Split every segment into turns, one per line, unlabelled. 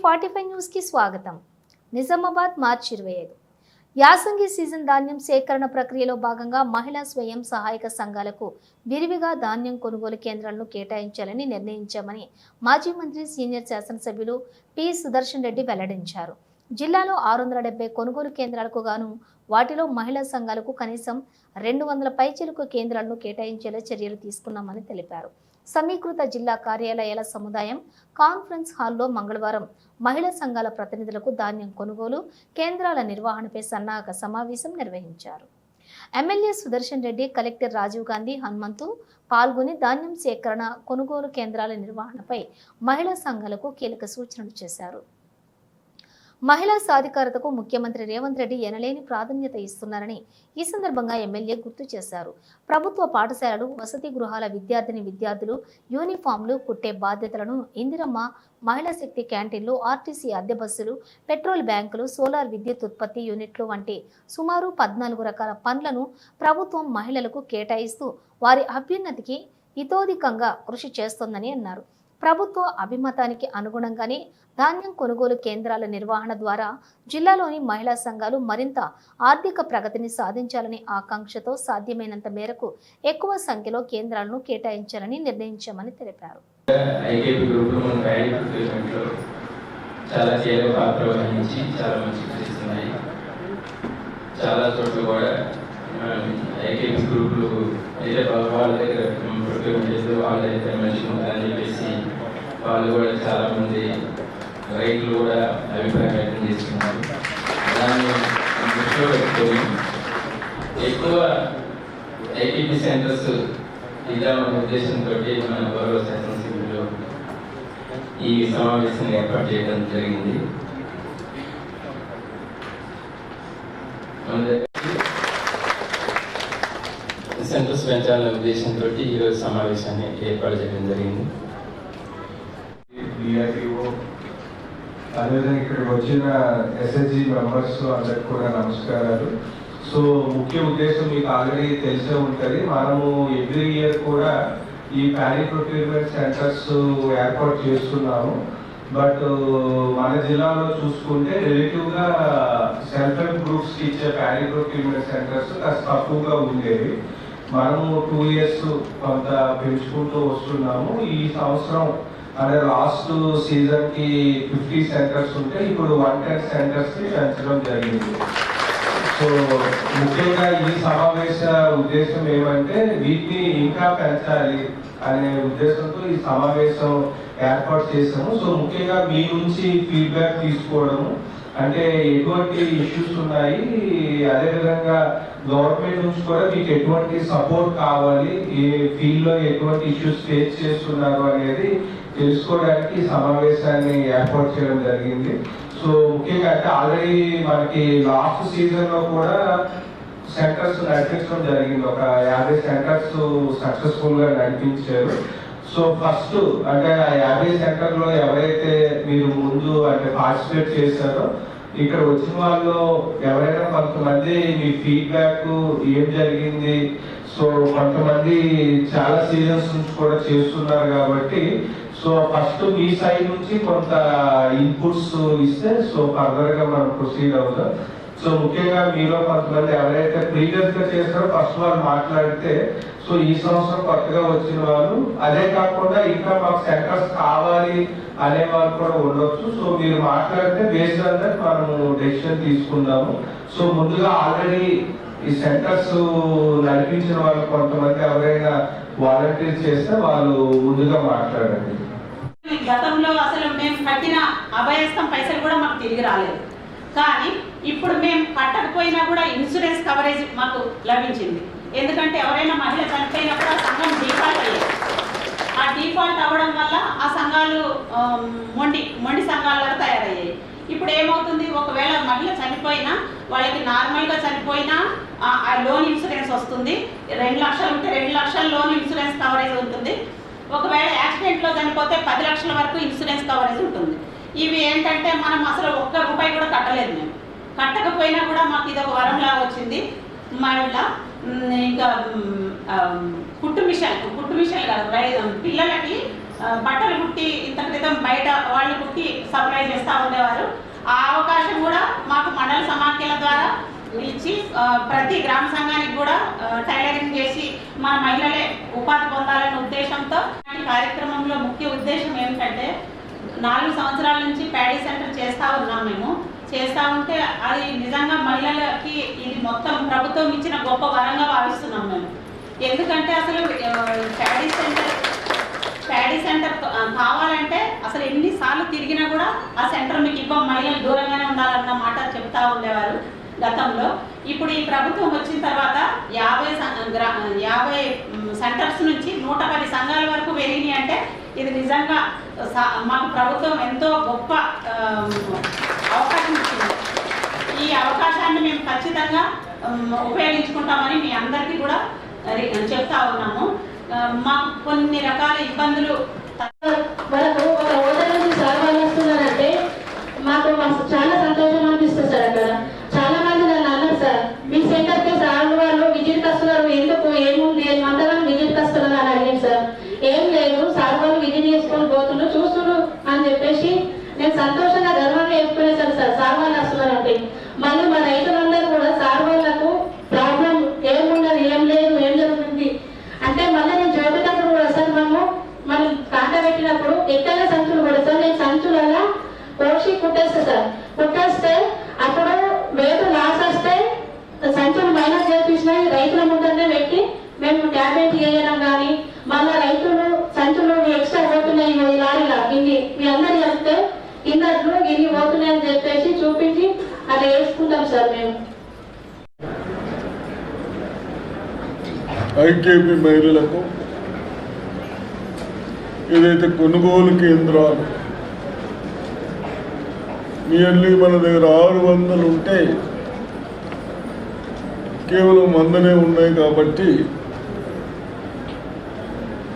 టీ45 news కి స్వాగతం. నిజామాబాద్ మార్చి 25 యాసంగి సీజన్ ధాన్యం సేకరణ ప్రక్రియలో భాగంగా మహిళా స్వయం సహాయక సంఘాలకు విరివిగా ధాన్యం కొనుగోలు కేంద్రాలను కేటాయించాలని నిర్ణయించామని మాజీ మంత్రి సీనియర్ శాసనసభ్యులు పి సుదర్శన్ రెడ్డి వెల్లడించారు. జిల్లాలో 670 కొనుగోలు కేంద్రాలకు గాను వాటిలో మహిళా సంఘాలకు కనీసం 200 పైచిలుకు కేంద్రాలను కేటాయించేలా చర్యలు తీసుకున్నామని తెలిపారు. సమీకృత జిల్లా కార్యాలయాల సముదాయం కాన్ఫరెన్స్ హాల్లో మంగళవారం మహిళా సంఘాల ప్రతినిధులకు ధాన్యం కొనుగోలు కేంద్రాల నిర్వహణపై సన్నాహక సమావేశం నిర్వహించారు. ఎమ్మెల్యే సుదర్శన్ రెడ్డి, కలెక్టర్ రాజీవ్ గాంధీ హనుమంతు పాల్గొని ధాన్యం సేకరణ కొనుగోలు కేంద్రాల నిర్వహణపై మహిళా సంఘాలకు కీలక సూచనలు చేశారు. మహిళా సాధికారతకు ముఖ్యమంత్రి రేవంత్ రెడ్డి ఎనలేని ప్రాధాన్యత ఇస్తున్నారని ఈ సందర్భంగా ఎమ్మెల్యే గుర్తు చేశారు. ప్రభుత్వ పాఠశాలలు, వసతి గృహాల విద్యార్థులు యూనిఫామ్లు కుట్టే బాధ్యతలను ఇందిరమ్మ మహిళా శక్తి క్యాంటీన్లు, ఆర్టీసీ అద్దె బస్సులు, పెట్రోల్ బ్యాంకులు, సోలార్ విద్యుత్ ఉత్పత్తి యూనిట్లు వంటి సుమారు 14 రకాల పనులను ప్రభుత్వం మహిళలకు కేటాయిస్తూ వారి అభ్యున్నతికి ఇతోధికంగా కృషి చేస్తోందని అన్నారు. ప్రభుత్వ అభిమతానికి అనుగుణంగానే ధాన్యం కొనుగోలు కేంద్రాల నిర్వహణ ద్వారా జిల్లాలోని మహిళా సంఘాలు మరింత ఆర్థిక ప్రగతిని సాధించాలని ఆకాంక్షతో సాధ్యమైనంత మేరకు ఎక్కువ సంఖ్యలో కేంద్రాలను కేటాయించాలని నిర్ణయించామని తెలిపారు.
వాళ్ళు కూడా చాలా మంది రైతులు కూడా అభిప్రాయం వ్యక్తం చేస్తున్నారు. దాన్ని దృష్టిలో పెట్టుకొని ఎక్కువ ఐటీపీ సెంటర్స్ ఇద్దామనే ఉద్దేశంతో మన గౌరవ శాసనసభ్యులు ఈ సమావేశాన్ని ఏర్పాటు చేయడం జరిగింది. సెంటర్స్ పెంచాలనే ఉద్దేశంతో ఈరోజు సమావేశాన్ని ఏర్పాటు చేయడం జరిగింది.
అదేవిధంగా ఇక్కడికి వచ్చిన ఎస్ఎస్జి మెంబర్స్ అందరికి కూడా నమస్కారాలు. సో ముఖ్య ఉద్దేశం మీకు ఆల్రెడీ తెలిసే ఉంటుంది. మనము ఎవ్రీ ఇయర్ కూడా ఈ ప్యాడీ ప్రొక్యూర్మెంట్ సెంటర్స్ ఏర్పాటు చేస్తున్నాము. బట్ మన జిల్లాలో చూసుకుంటే రిలేటివ్గా సెల్ఫ్ హెల్ప్ గ్రూప్స్కి ఇచ్చే ప్యాడీ ప్రొక్యూర్మెంట్ సెంటర్స్ కాస్త తక్కువగా ఉండేవి. మనము 2 years కొంత పెంచుకుంటూ వస్తున్నాము. ఈ సంవత్సరం అంటే లాస్ట్ సీజన్ కి 50 సెంటర్స్ ఉంటే ఇప్పుడు 110 సెంటర్స్ కి పెంచడం జరిగింది. సో ముఖ్యంగా ఈ సమావేశ ఉద్దేశం ఏమంటే వీటిని ఇంకా పెంచాలి అనే ఉద్దేశంతో ఈ సమావేశం ఏర్పాటు చేసాము. సో ముఖ్యంగా మీ నుంచి ఫీడ్బ్యాక్ తీసుకోవడము, అంటే ఎటువంటి ఇష్యూస్ ఉన్నాయి, అదేవిధంగా గవర్నమెంట్ నుంచి కూడా మీకు ఎటువంటి సపోర్ట్ కావాలి, ఈ ఫీల్డ్లో ఎటువంటి ఇష్యూస్ ఫేస్ చేస్తున్నారు అనేది తెలుసుకోవడానికి సమావేశాన్ని ఏర్పాటు చేయడం జరిగింది. సో ముఖ్యంగా అంటే ఆల్రెడీ మనకి లాస్ట్ సీజన్ లో కూడా సెంటర్స్ నడిపించడం జరిగింది. ఒక 50 సెంటర్స్ సక్సెస్ఫుల్ గా నడిపించారు. సో ఫస్ట్ అంటే ఆ 50 సెంటర్లో ఎవరైతే మీరు ముందు అంటే పార్టిసిపేట్ చేశారో ఇక్కడ వచ్చిన వాళ్ళు ఎవరైనా కొంతమంది మీ ఫీడ్బ్యాక్ ఏం జరిగింది, సో కొంతమంది చాలా సీజన్స్ నుంచి కూడా చేస్తున్నారు కాబట్టి సో ఫస్ట్ మీ సైడ్ నుంచి కొంత ఇన్పుట్స్ ఇస్తే సో ఫర్దర్ గా మనం ప్రొసీడ్ అవుతాం. సో ముఖ్యంగా మీలో కొంతమంది ఎవరైతే ప్రీవియస్ గా చేస్తారో ఫస్ట్ వాళ్ళు మాట్లాడితే సో ఈ సంవత్సరం కొత్తగా వచ్చిన వాళ్ళు, అదే కాకుండా ఇంకా మాకు సెంటర్స్ కావాలి అనే వాళ్ళు కూడా ఉండొచ్చు. సో మీరు మాట్లాడితే బేస్డ్ ఆన్ దట్ మనము డెసిషన్ తీసుకుందాము. సో ముందుగా ఆల్రెడీ ఈ సెంటర్స్ నడిపించిన వాళ్ళు కొంతమంది ఎవరైనా వాలంటీర్ చేస్తే వాళ్ళు ముందుగా మాట్లాడండి.
గతంలో అసలు మేము కట్టిన అభయస్థం పైసలు కూడా మాకు తిరిగి రాలేదు. కానీ ఇప్పుడు మేము కట్టకపోయినా కూడా ఇన్సూరెన్స్ కవరేజ్ మాకు లభించింది. ఎందుకంటే ఎవరైనా మహిళ చనిపోయినప్పుడు ఆ సంఘం డిఫాల్ట్ అయ్యేది. ఆ డిఫాల్ట్ అవ్వడం వల్ల ఆ సంఘాలు మొండి సంఘాలుగా తయారయ్యాయి. ఇప్పుడు ఏమవుతుంది, ఒకవేళ మహిళ చనిపోయినా వాళ్ళకి నార్మల్గా చనిపోయినా ఆ లోన్ ఇన్సూరెన్స్ వస్తుంది. 2 లక్షలు ఉంటే 2 లక్షల లోన్ ఇన్సూరెన్స్ కవరేజ్ ఉంటుంది. ఒకవేళ యాక్సిడెంట్లో చనిపోతే 10 లక్షల వరకు ఇన్సూరెన్స్ కవరేజ్ ఉంటుంది. ఇవి ఏంటంటే మనం అసలు ₹1 కూడా కట్టలేదు. మేము కట్టకపోయినా కూడా మాకు ఇది ఒక వరంలా వచ్చింది. మళ్ళీ ఇంకా కుట్టు మిషన్ కాదు, పిల్లలకి బట్టలు కుట్టి ఇంత క్రితం బయట వాళ్ళు కుట్టి సప్లై చేస్తూ ఉండేవారు. ఆ అవకాశం కూడా మాకు మండల సమాఖ్యల ద్వారా ఇచ్చి ప్రతి గ్రామ సంఘానికి కూడా టైలరింగ్ చేసి మన మహిళలే ఉపాధి పొందాలనే ఉద్దేశంతో ఈ కార్యక్రమంలో ముఖ్య ఉద్దేశం ఏమిటంటే 4 సంవత్సరాల నుంచి ప్యాడీ సెంటర్ చేస్తూ ఉన్నాం. మేము చేస్తూ ఉంటే అది నిజంగా మహిళలకి ఇది మొత్తం ప్రభుత్వం ఇచ్చిన గొప్ప వరంగా భావిస్తున్నాం మేము. ఎందుకంటే అసలు ప్యాడీ సెంటర్ కావాలంటే అసలు ఎన్నిసార్లు తిరిగినా కూడా ఆ సెంటర్ మీకు ఇవ్వం, మహిళలు దూరంగానే ఉండాలన్న మాట చెప్తా ఉండేవారు గతంలో. ఇప్పుడు ఈ ప్రభుత్వం వచ్చిన తర్వాత 50 సెంటర్స్ నుంచి 110 సంఘాల వరకు పెరిగినాయి. అంటే ఇది నిజంగా మాకు ప్రభుత్వం ఎంతో గొప్ప అవకాశం ఇచ్చింది. ఈ అవకాశాన్ని మేము ఖచ్చితంగా ఉపయోగించుకుంటామని మీ అందరికీ కూడా చెప్తా ఉన్నాము. మాకు కొన్ని రకాల ఇబ్బందులు
మనకు ఒక హోటల్ నుంచి సార్ వాళ్ళు వస్తున్నారంటే మాకు చాలా సంతోషం అనిపిస్తుంది సార్. అక్కడ చాలా మంది నన్ను అన్నారు, సార్ మీ సెంటర్కి సార్ వాళ్ళు విజిట్కి వస్తున్నారు, ఎందుకు ఏముంది అంతగానో విజిట్కి వస్తున్నారు అని అడిగాను సార్. ఏం లేదు, సార్ వాళ్ళు విజిట్ చేసుకొని పోతున్నారు చూస్తున్నారు అని చెప్పేసి నేను సంతోషంగా గర్వంగా చెప్పుకునేసాను సార్. సార్ వాళ్ళు వస్తున్నారంటే మళ్ళీ మా రైతులందరూ కూడా సార్ వాళ్ళకు ప్రాబ్లం ఏమున్నది, ఏం లేదు, ఏం జరుగుతుంది అంటే మళ్ళీ నేను చూపేటప్పుడు కూడా సార్ మనం కాంట పెట్టినప్పుడు ఎక్కడ సంచులు కూడా సార్ నేను సంచులలో కోసి కుట్టేస్తా సార్. కుట్టేస్తే అప్పుడు వేటు లాస్ వస్తే సంచులు మైనస్ చేపించిన రైతుల ముందరనే పెట్టి మేము ట్యాబ్లెట్ చేయడం కానీ మళ్ళీ రైతులు సంచులు ఎక్స్ట్రా పోతున్నాయి ఈ లారీలా ఇన్ని మీ అందరు చెప్తే కిందట్లు ఇన్ని పోతున్నాయి అని చెప్పేసి చూపించి అలా వేసుకుంటాం సార్ మేము.
ఐకేపీ మహిళలకు ఏదైతే కొనుగోలు కేంద్రాలు నియర్లీ మన దగ్గర 600 ఉంటే కేవలం 100 ఉన్నాయి కాబట్టి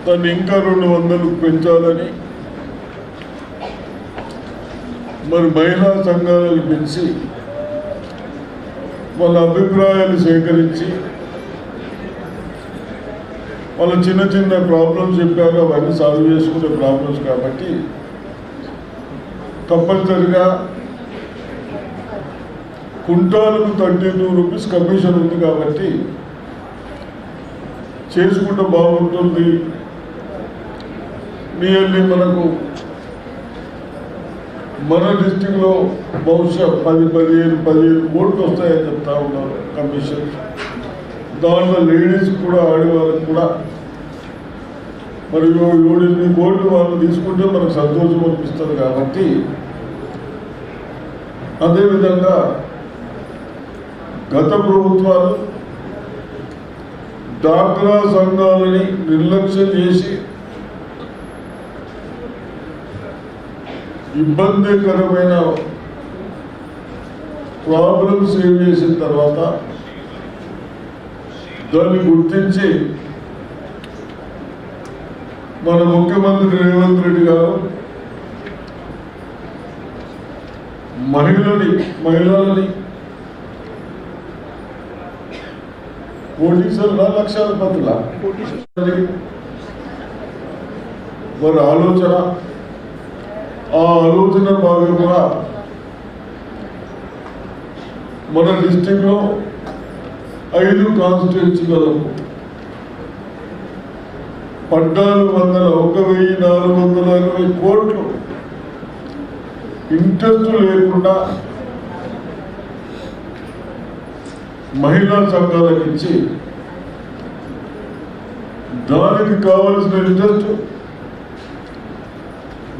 దాన్ని ఇంకా 200 పెంచాలని మరి మహిళా సంఘాలను పెంచి వాళ్ళ అభిప్రాయాలు సేకరించి వాళ్ళు చిన్న చిన్న ప్రాబ్లమ్స్ చెప్పారు, అవన్నీ సాల్వ్ చేసుకునే ప్రాబ్లమ్స్ కాబట్టి తప్పనిసరిగా కుంటాలకు 32 రూపీస్ కమిషన్ ఉంది కాబట్టి చేసుకుంటే బాగుంటుంది. నియర్లీ మనకు మన డిస్టిక్లో బహుశా 10-15 కోట్లు వస్తాయని చెప్తా ఉన్నారు కమిషన్. దాంట్లో లేడీస్ కూడా ఆడవాళ్ళకి కూడా మరి 7-8 కోట్లు వాళ్ళు తీసుకుంటే మనకు సంతోషం అనిపిస్తుంది కాబట్టి అదేవిధంగా గత ప్రభుత్వాలు డాక్రా సంఘాలని నిర్లక్ష్యం చేసి ఇబ్బందికరమైన ప్రాబ్లమ్స్ సేవ్ చేసిన తర్వాత దాన్ని గుర్తించి మన ముఖ్యమంత్రి రేవంత్ రెడ్డి గారు మహిళలని కోటీశ్వరుల లక్షాధిపతుల వారి ఆలోచన, ఆ ఆలోచన భాగంగా మన డిస్టిక్లో 5 కాన్స్టిట్యూన్సీలలో 1460 కోట్లు ఇంట్రెస్ట్ లేకుండా మహిళా సంఘాలకు ఇచ్చి దానికి కావలసిన ఇంట్రెస్ట్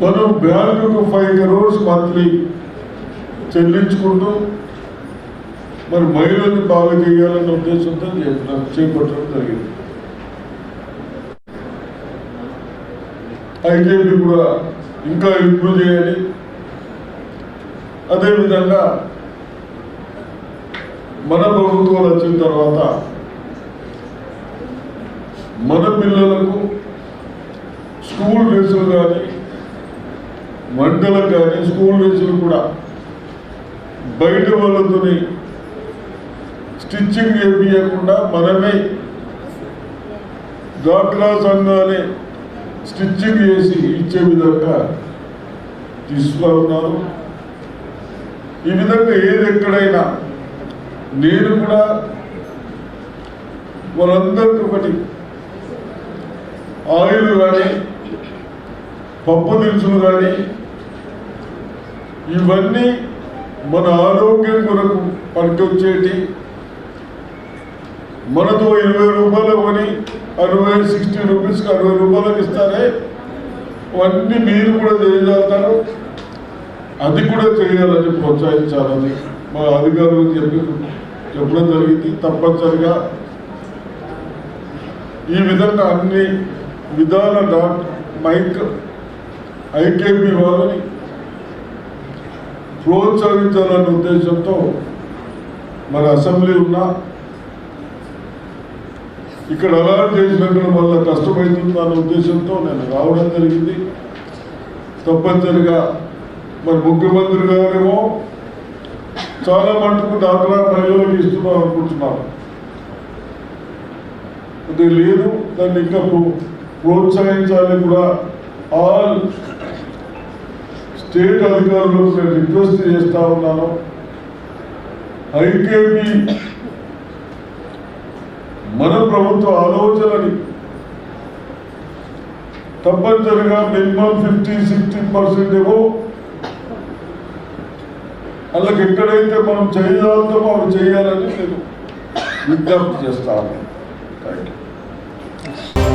మనం బ్యాంకుకు 5 crores మంత్లీ చెల్లించుకుంటూ మరి మహిళల్ని బాగా చేయాలన్న ఉద్దేశంతో చేపట్టడం జరిగింది. ఐకేపీ కూడా ఇంకా ఇంప్రూవ్ చేయాలి. అదేవిధంగా మన ప్రభుత్వాలు వచ్చిన తర్వాత మన పిల్లలకు స్కూల్ డ్రెస్సులు కానీ వంటలకు కానీ స్కూల్ డ్రెస్సులు కూడా బయట వాళ్ళతో స్టిచ్చింగ్ చేయించకుండా మనమే డ్వాక్రా సంఘాలే స్టిచ్చింగ్ చేసి ఇచ్చే విధంగా తీసుకురా ఉన్నారు. ఈ విధంగా ఏది ఎక్కడైనా నేను కూడా వాళ్ళందరికీ ఒకటి ఆయిల్ కానీ పప్పు దినుసులు కానీ ఇవన్నీ మన ఆరోగ్యం కొరకు పనికొచ్చేటి, మనతో 20 రూపాయలు కొని 60 రూపీస్కి 60 రూపాయలకు ఇస్తారే, అవన్నీ మీరు కూడా చేయగలుగుతారు. అది కూడా చేయాలని ప్రోత్సహించాలని మా అధికారులకు చెప్పడం జరిగింది. తప్పనిసరిగా ఈ విధంగా అన్ని విధాల ఐకేపీ వాళ్ళని ప్రోత్సహించాలనే ఉద్దేశంతో మన అసెంబ్లీ ఉన్నా ఇక్కడ అలాట్ చేసినట్టు వల్ల కష్టమవుతుందన్న ఉద్దేశంతో నేను రావడం జరిగింది. తప్పనిసరిగా మరి ముఖ్యమంత్రి గారేమో చాలా మటుకు డాక్రా మహిళలకు ఇస్తున్నాం అనుకుంటున్నారు. అది లేదు, దాన్ని ఇంకా ప్రోత్సహించాలని కూడా ఆల్ స్టేట్ అధికారులకు నేను రిక్వెస్ట్ చేస్తా ఉన్నాను. ఐకేపీ మన ప్రభుత్వ ఆలోచనని తప్పనిసరిగా మినిమం 50-60% ఏమో వాళ్ళకి ఎక్కడైతే మనం చేయగలుగుతామో అవి చేయాలని నేను విజ్ఞప్తి చేస్తాను. Thank you.